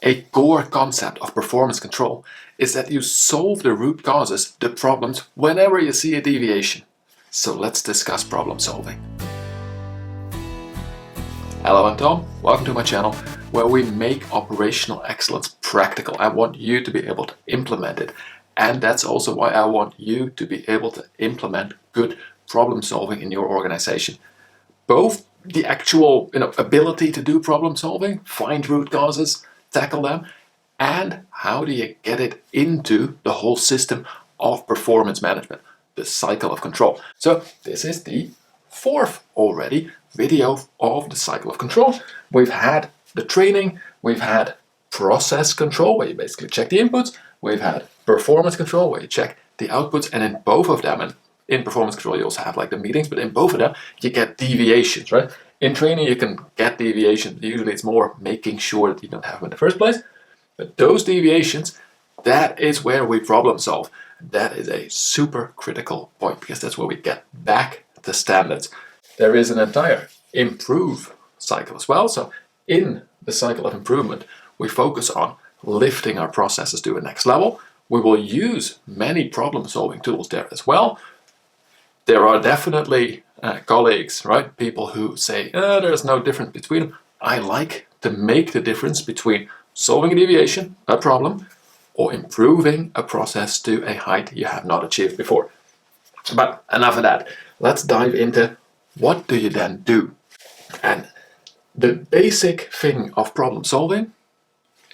A core concept of performance control is that you solve the root causes, the problems, whenever you see a deviation. So let's discuss problem solving. Hello, I'm Tom. Welcome to my channel where we make operational excellence practical. I want you to be able to implement it. And that's also why I want you to be able to implement good problem solving in your organization. Both the actual ability to do problem solving, find root causes, tackle them, and how do you get it into the whole system of performance management, the cycle of control. So this is the fourth already video of the cycle of control. We've had the training, we've had process control where you basically check the inputs, we've had performance control where you check the outputs, and in both of them, and in performance control you also have like the meetings, but in both of them you get deviations, right? In training you can get deviations, usually it's more making sure that you don't have them in the first place, but those deviations, that is where we problem solve. That is a super critical point because that's where we get back the standards. There is an entire improve cycle as well. So in the cycle of improvement, we focus on lifting our processes to the next level. We will use many problem-solving tools there as well. There are definitely colleagues, right? People who say, there's no difference between them. I like to make the difference between solving a deviation, a problem, or improving a process to a height you have not achieved before. But enough of that. Let's dive into what do you then do? And the basic thing of problem solving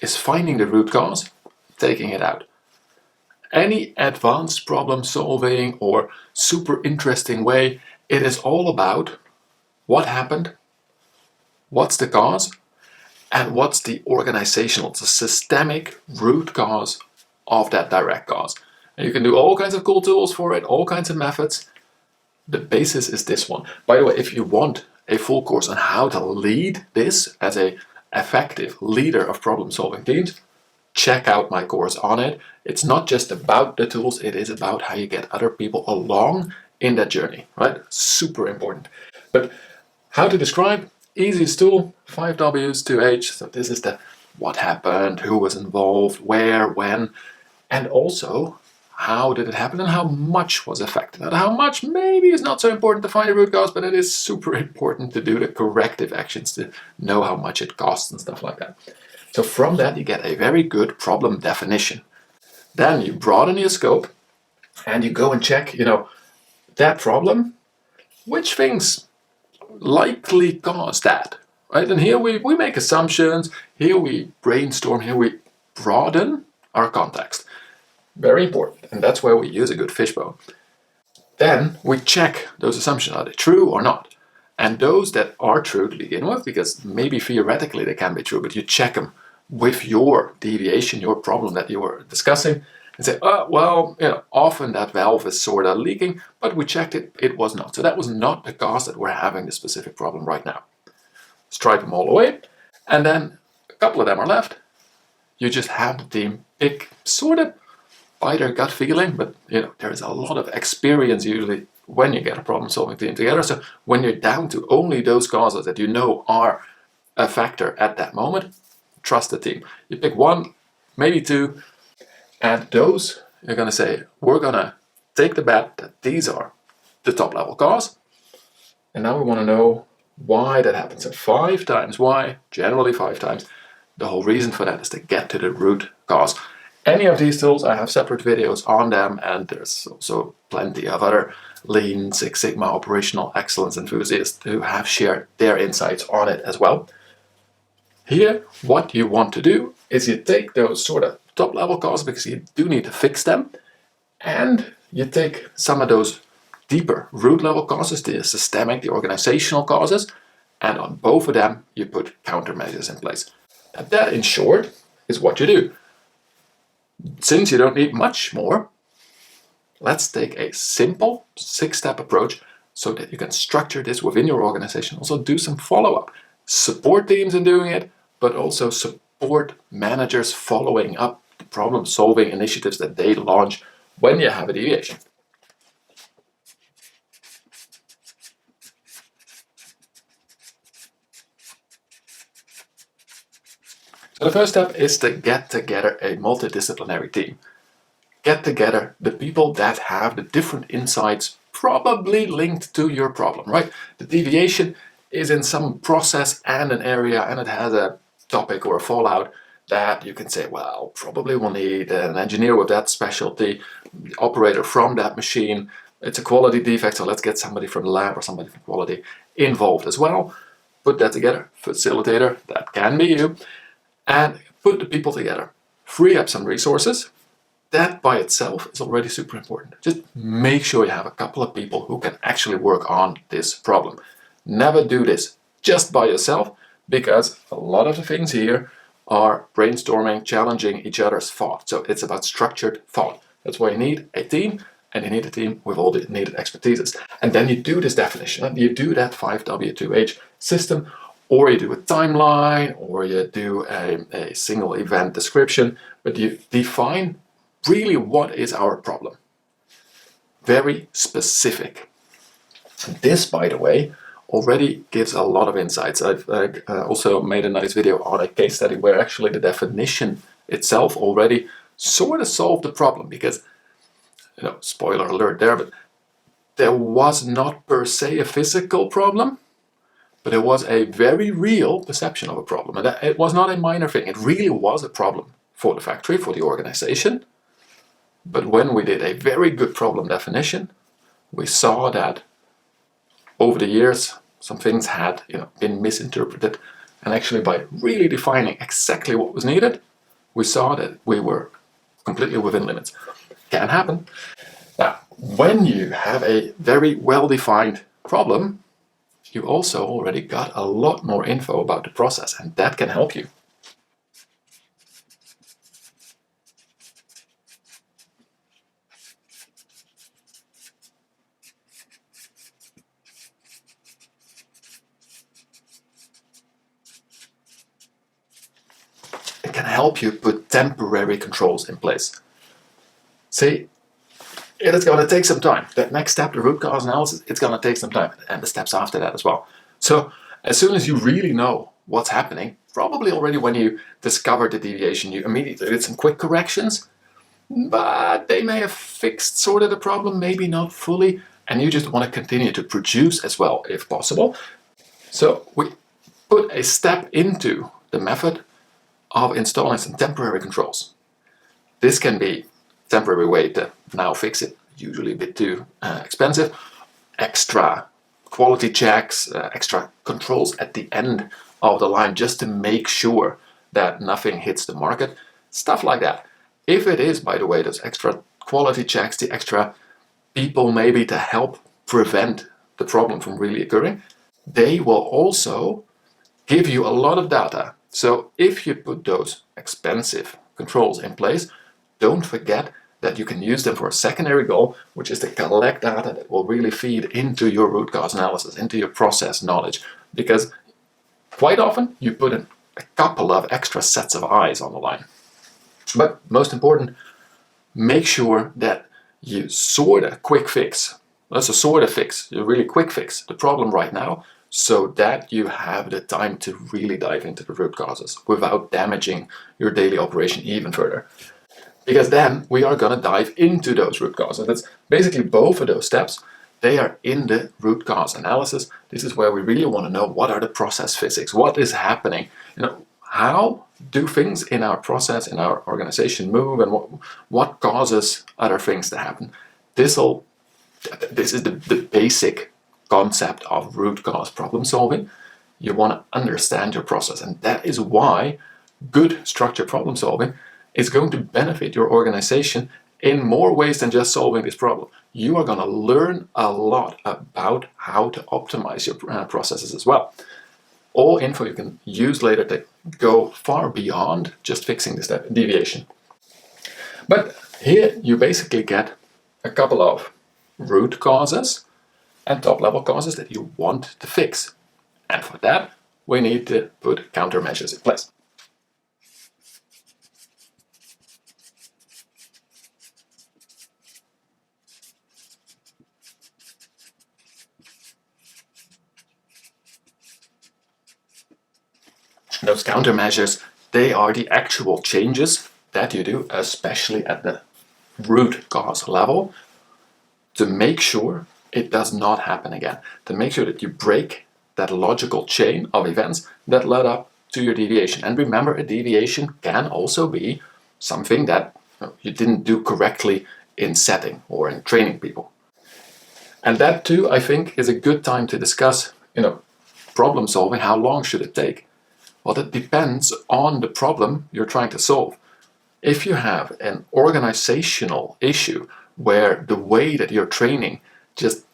is finding the root cause, taking it out. Any advanced problem solving or super interesting way, it is all about what happened, what's the cause, and what's the organizational, the systemic root cause of that direct cause. And you can do all kinds of cool tools for it, all kinds of methods. The basis is this one. By the way, if you want a full course on how to lead this as an effective leader of problem-solving teams, check out my course on it. It's not just about the tools, it is about how you get other people along in that journey, right? Super important. But how to describe? Easiest tool, 5 W's, 2 H. So this is the what happened, who was involved, where, when, and also how did it happen and how much was affected. And how much maybe is not so important to find the root cause, but it is super important to do the corrective actions to know how much it costs and stuff like that. So from that you get a very good problem definition. Then you broaden your scope and you go and check, that problem, which things likely cause that, right? And here we make assumptions, here we brainstorm, here we broaden our context. Very important, and that's where we use a good fishbone. Then we check those assumptions, are they true or not? And those that are true to begin with, because maybe theoretically they can be true, but you check them with your deviation, your problem that you were discussing, and say, often that valve is sort of leaking, but we checked it, it was not. So that was not the cause that we're having the specific problem right now. Strike them all away, and then a couple of them are left. You just have the team pick sort of by their gut feeling, but there is a lot of experience usually when you get a problem-solving team together. So when you're down to only those causes that you know are a factor at that moment, trust the team. You pick one, maybe two, and those you're going to say, we're going to take the bet that these are the top level cause. And now we want to know why that happens. And 5 times why, generally 5 times, the whole reason for that is to get to the root cause. Any of these tools, I have separate videos on them, and there's also plenty of other Lean, Six Sigma operational excellence enthusiasts who have shared their insights on it as well. Here, what you want to do is you take those sort of top level causes, because you do need to fix them, and you take some of those deeper root level causes, the systemic, the organizational causes, and on both of them you put countermeasures in place. And that, in short, is what you do. Since you don't need much more, let's take a simple 6-step approach so that you can structure this within your organization. Also do some follow-up. Support teams in doing it, but also support managers following up the problem-solving initiatives that they launch when you have a deviation. So the first step is to get together a multidisciplinary team. Get together the people that have the different insights probably linked to your problem, right? The deviation is in some process and an area, and it has a topic or a fallout that you can say, well, probably we'll need an engineer with that specialty, operator from that machine. It's a quality defect, so let's get somebody from the lab or somebody from quality involved as well. Put that together. Facilitator, that can be you. And put the people together. Free up some resources. That by itself is already super important. Just make sure you have a couple of people who can actually work on this problem. Never do this just by yourself, because a lot of the things here are brainstorming, challenging each other's thought. So it's about structured thought. That's why you need a team, and you need a team with all the needed expertises. And then you do this definition, you do that 5W2H system, or you do a timeline, or you do a single event description, but you define really what is our problem. Very specific. This, by the way, already gives a lot of insights. I've also made a nice video on a case study where actually the definition itself already sort of solved the problem, because, spoiler alert there, but there was not per se a physical problem, but it was a very real perception of a problem. And it was not a minor thing. It really was a problem for the factory, for the organization. But when we did a very good problem definition, we saw that over the years, some things had been misinterpreted. And actually by really defining exactly what was needed, we saw that we were completely within limits. Can happen. Now, when you have a very well-defined problem, you also already got a lot more info about the process, and that can help you. It can help you put temporary controls in place. See, it is going to take some time. That next step, the root cause analysis, it's going to take some time, and the steps after that as well. So as soon as you really know what's happening, probably already when you discovered the deviation, you immediately did some quick corrections, but they may have fixed sort of the problem, maybe not fully, and you just want to continue to produce as well if possible. So we put a step into the method of installing some temporary controls. This can be temporary way to now fix it, usually a bit too expensive. Extra quality checks, extra controls at the end of the line just to make sure that nothing hits the market, stuff like that. If it is, by the way, those extra quality checks, the extra people maybe to help prevent the problem from really occurring, they will also give you a lot of data. So if you put those expensive controls in place, don't forget that you can use them for a secondary goal, which is to collect data that will really feed into your root cause analysis, into your process knowledge. Because quite often you put in a couple of extra sets of eyes on the line. But most important, make sure that you sort of quick fix. That's a sort of fix, a really quick fix the problem right now, so that you have the time to really dive into the root causes without damaging your daily operation even further. Because then we are going to dive into those root causes. That's basically both of those steps. They are in the root cause analysis. This is where we really want to know what are the process physics, what is happening, how do things in our process, in our organization move, and what causes other things to happen. This is the basic concept of root cause problem solving. You want to understand your process, and that is why good structured problem solving is going to benefit your organization in more ways than just solving this problem. You are going to learn a lot about how to optimize your processes as well. All info you can use later to go far beyond just fixing this deviation. But here you basically get a couple of root causes and top-level causes that you want to fix. And for that, we need to put countermeasures in place. Those countermeasures They are the actual changes that you do, especially at the root cause level, to make sure it does not happen again, to make sure that you break that logical chain of events that led up to your deviation. And remember, a deviation can also be something that you didn't do correctly in setting or in training people. And that too, I think, is a good time to discuss, problem solving. How long should it take? Well, that depends on the problem you're trying to solve. If you have an organizational issue where the way that you're training just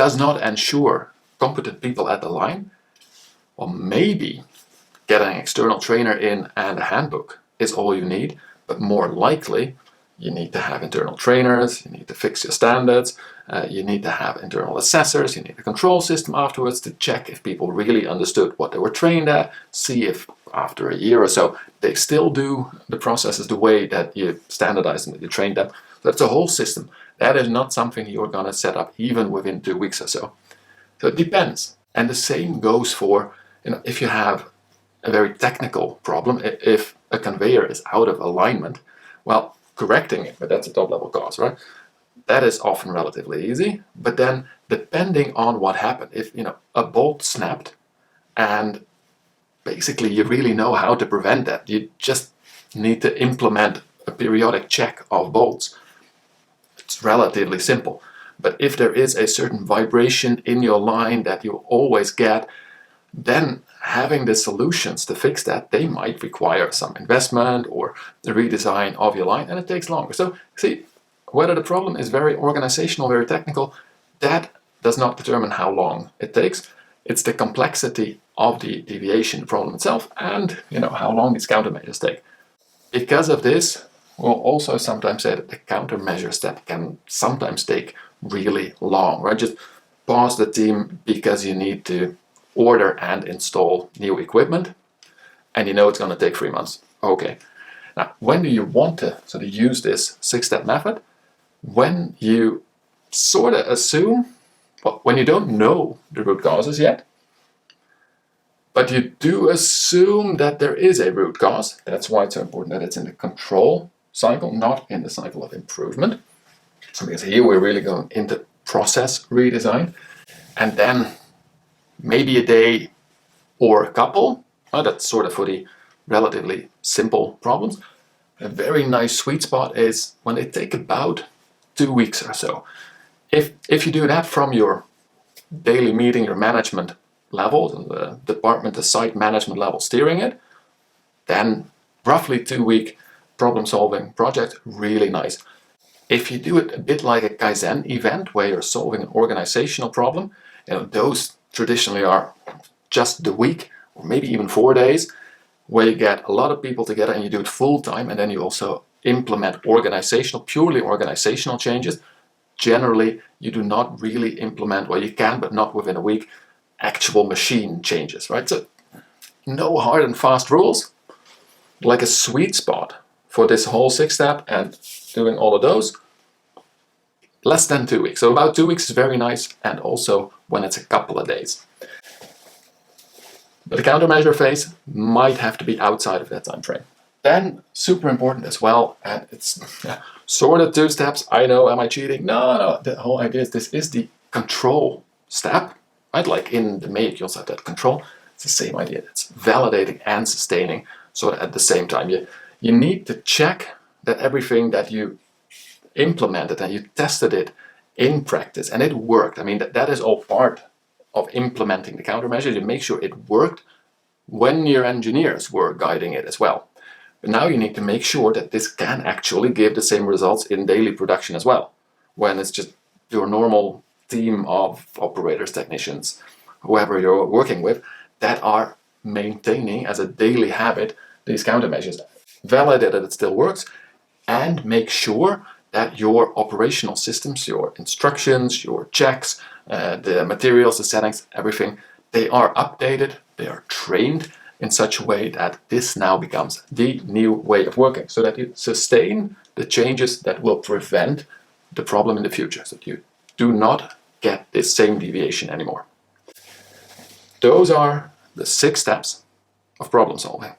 does not ensure competent people at the line, well, maybe getting an external trainer in and a handbook is all you need, but more likely you need to have internal trainers, you need to fix your standards, you need to have internal assessors, you need a control system afterwards to check if people really understood what they were trained at, see if after a year or so they still do the processes the way that you standardized and that you trained them. That's a whole system. That is not something you're going to set up even within 2 weeks or so. So it depends. And the same goes for, if you have a very technical problem, if a conveyor is out of alignment, well, correcting it, but that's a top-level cause, right? That is often relatively easy. But then, depending on what happened, if a bolt snapped, and basically you really know how to prevent that, you just need to implement a periodic check of bolts. It's relatively simple. But if there is a certain vibration in your line that you always get, then having the solutions to fix that, they might require some investment or the redesign of your line, and it takes longer. So see, whether the problem is very organizational, very technical, that does not determine how long it takes. It's the complexity of the deviation problem itself and how long these countermeasures take. Because of this, we'll also sometimes say that the countermeasure step can sometimes take really long, right? Just pause the team because you need to order and install new equipment, and it's going to take 3 months. Okay. Now, when do you want to sort of use this 6-step method? When you sort of assume, well, when you don't know the root causes yet, but you do assume that there is a root cause. That's why it's so important that it's in the control cycle, not in the cycle of improvement. Because here we're really going into process redesign. And then maybe a day or a couple. That's sort of for the relatively simple problems. A very nice sweet spot is when they take about 2 weeks or so. If you do that from your daily meeting, your management level, the department, the site management level steering it, then roughly 2-week problem-solving project, really nice. If you do it a bit like a Kaizen event where you're solving an organizational problem, those traditionally are just the week or maybe even 4 days, where you get a lot of people together and you do it full time, and then you also implement purely organizational changes. Generally, you do not really implement, well, you can, but not within a week, actual machine changes, right? So no hard and fast rules, like a sweet spot for this whole 6-step and doing all of those, less than 2 weeks. So about 2 weeks is very nice, and also when it's a couple of days. But the countermeasure phase might have to be outside of that time frame. Then, super important as well, and it's sort of 2 steps. I know, am I cheating? No, the whole idea is this is the control step, right? Like in the make, you also have that control. It's the same idea. It's validating and sustaining sort of at the same time. You need to check that everything that you implemented and you tested it in practice and it worked. I mean, that is all part of implementing the countermeasures. You make sure it worked when your engineers were guiding it as well. But now you need to make sure that this can actually give the same results in daily production as well, when it's just your normal team of operators, technicians, whoever you're working with, that are maintaining as a daily habit these countermeasures. Validate that it still works, and make sure that your operational systems, your instructions, your checks, the materials, the settings, everything, they are updated, they are trained in such a way that this now becomes the new way of working, so that you sustain the changes that will prevent the problem in the future, so that you do not get this same deviation anymore. Those are the 6 steps of problem solving.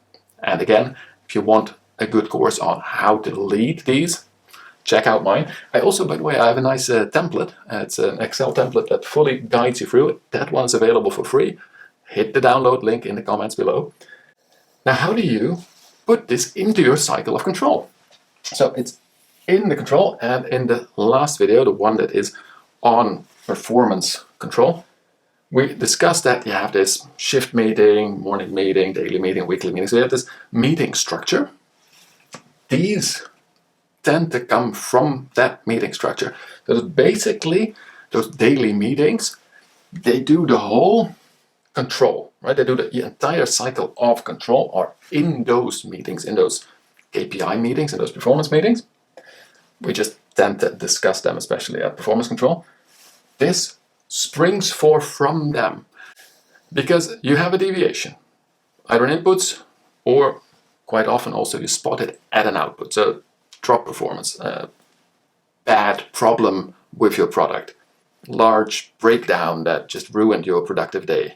And again, if you want a good course on how to lead these, check out mine. I also, by the way, I have a nice template. It's an Excel template that fully guides you through it. That one's available for free. Hit the download link in the comments below. Now, how do you put this into your cycle of control? So it's in the control, and in the last video, the one that is on performance control, we discussed that you have this shift meeting, morning meeting, daily meeting, weekly meeting. So you have this meeting structure. These tend to come from that meeting structure. So basically, those daily meetings, they do the whole control, right? They do the entire cycle of control are in those meetings, in those KPI meetings, in those performance meetings. We just tend to discuss them, especially at performance control. This springs forth from them because you have a deviation, either in inputs or quite often also you spot it at an output. So drop performance, bad problem with your product, large breakdown that just ruined your productive day,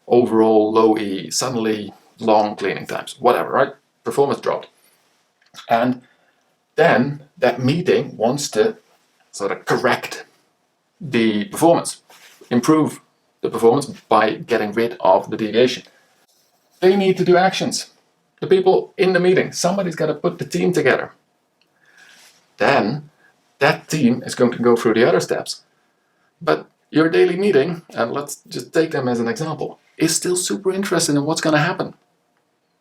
overall low E, suddenly long cleaning times, whatever, right? Performance dropped. And then that meeting wants to sort of correct the performance, improve the performance by getting rid of the deviation. They need to do actions. The people in the meeting, somebody's got to put the team together. Then that team is going to go through the other steps. But your daily meeting, and let's just take them as an example, is still super interested in what's going to happen.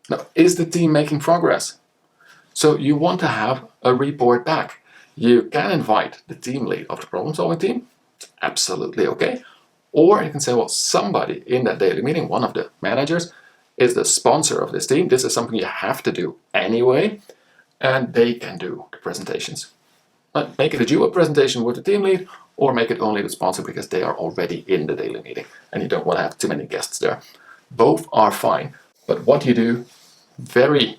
Now, is the team making progress? So you want to have a report back. You can invite the team lead of the problem-solving team. It's absolutely okay. Or you can say, well, somebody in that daily meeting, one of the managers, is the sponsor of this team. This is something you have to do anyway, and they can do the presentations. But make it a dual presentation with the team lead, or make it only the sponsor because they are already in the daily meeting and you don't want to have too many guests there. Both are fine, but what you do, very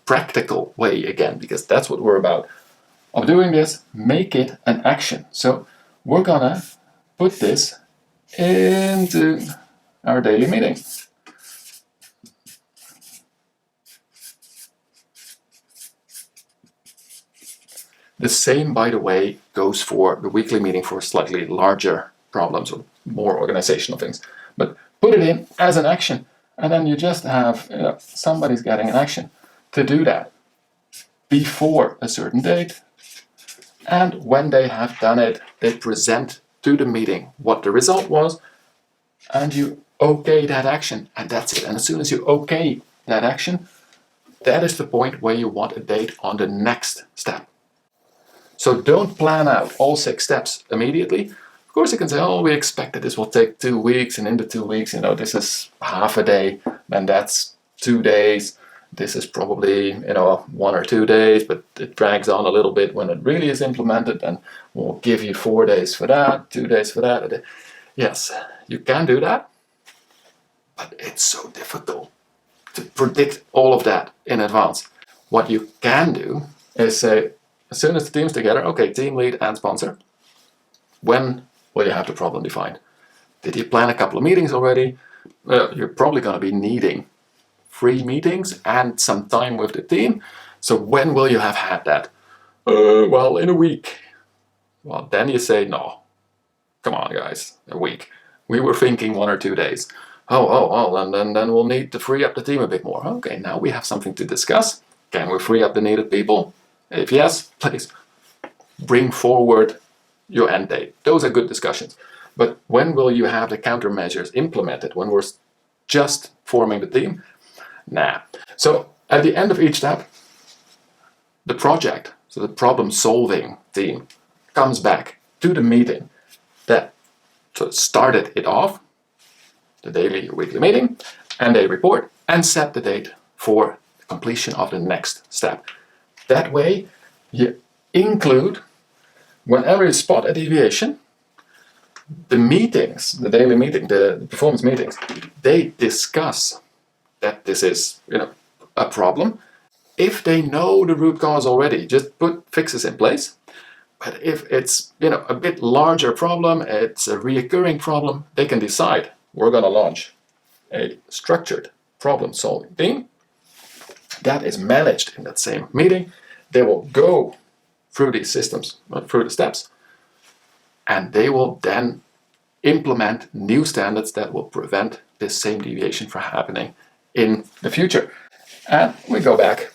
practical way again, because that's what we're about, of doing this, make it an action. So we're gonna put this into our daily meeting. The same, by the way, goes for the weekly meeting for slightly larger problems or more organizational things. But put it in as an action, and then you just have somebody's getting an action to do that before a certain date. And when they have done it, they present to the meeting what the result was, and you okay that action, and that's it. And as soon as you okay that action, that is the point where you want a date on the next step. So don't plan out all 6 steps immediately. Of course, you can say, oh, we expect that this will take 2 weeks, and in the 2 weeks, this is half a day, then that's 2 days. This is probably, 1 or 2 days, but it drags on a little bit when it really is implemented, and we'll give you 4 days for that, 2 days for that. Yes, you can do that, but it's so difficult to predict all of that in advance. What you can do is say, as soon as the team's together, okay, team lead and sponsor, when will you have the problem defined? Did you plan a couple of meetings already? You're probably going to be needing 3 meetings and some time with the team. So when will you have had that? Well, in a week. Well, then you say, no, come on, guys, a week. We were thinking 1 or 2 days. Oh, and then we'll need to free up the team a bit more. Okay, now we have something to discuss. Can we free up the needed people? If yes, please bring forward your end date. Those are good discussions. But when will you have the countermeasures implemented? When we're just forming the team? Nah. So at the end of each step, the project, so the problem-solving team, comes back to the meeting that started it off, the daily or weekly meeting, and they report and set the date for the completion of the next step. That way, you include, whenever you spot a deviation, the meetings, the daily meeting, the performance meetings, they discuss that this is, a problem. If they know the root cause already, just put fixes in place. But if it's, a bit larger problem, it's a reoccurring problem, they can decide, we're going to launch a structured problem-solving team. that is managed in that same meeting. They will go through these systems, through the steps, and they will then implement new standards that will prevent this same deviation from happening in the future. And we go back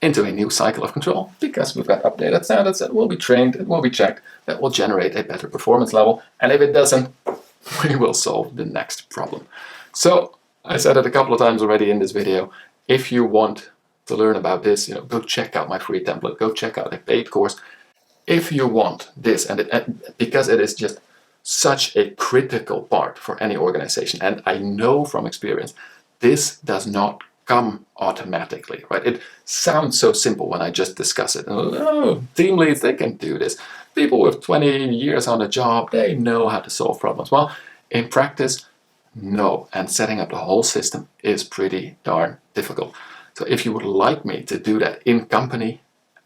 into a new cycle of control because we've got updated standards that will be trained, it will be checked, that will generate a better performance level. And if it doesn't, we will solve the next problem. So I said it a couple of times already in this video. If you want to learn about this, go check out my free template, go check out a paid course. If you want this, and because it is just such a critical part for any organization, and I know from experience, this does not come automatically, right? It sounds so simple when I just discuss it. Oh, team leads, they can do this. People with 20 years on the job, they know how to solve problems. Well, in practice, no. And setting up the whole system is pretty darn difficult. So if you would like me to do that in company,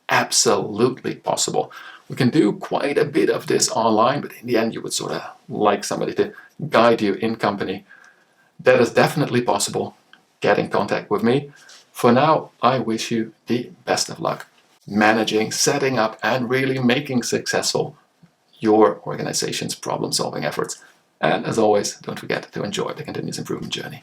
absolutely possible. We can do quite a bit of this online, but in the end, you would sort of like somebody to guide you in company. That is definitely possible. Get in contact with me. For now, I wish you the best of luck managing, setting up, and really making successful your organization's problem-solving efforts. And as always, don't forget to enjoy the continuous improvement journey.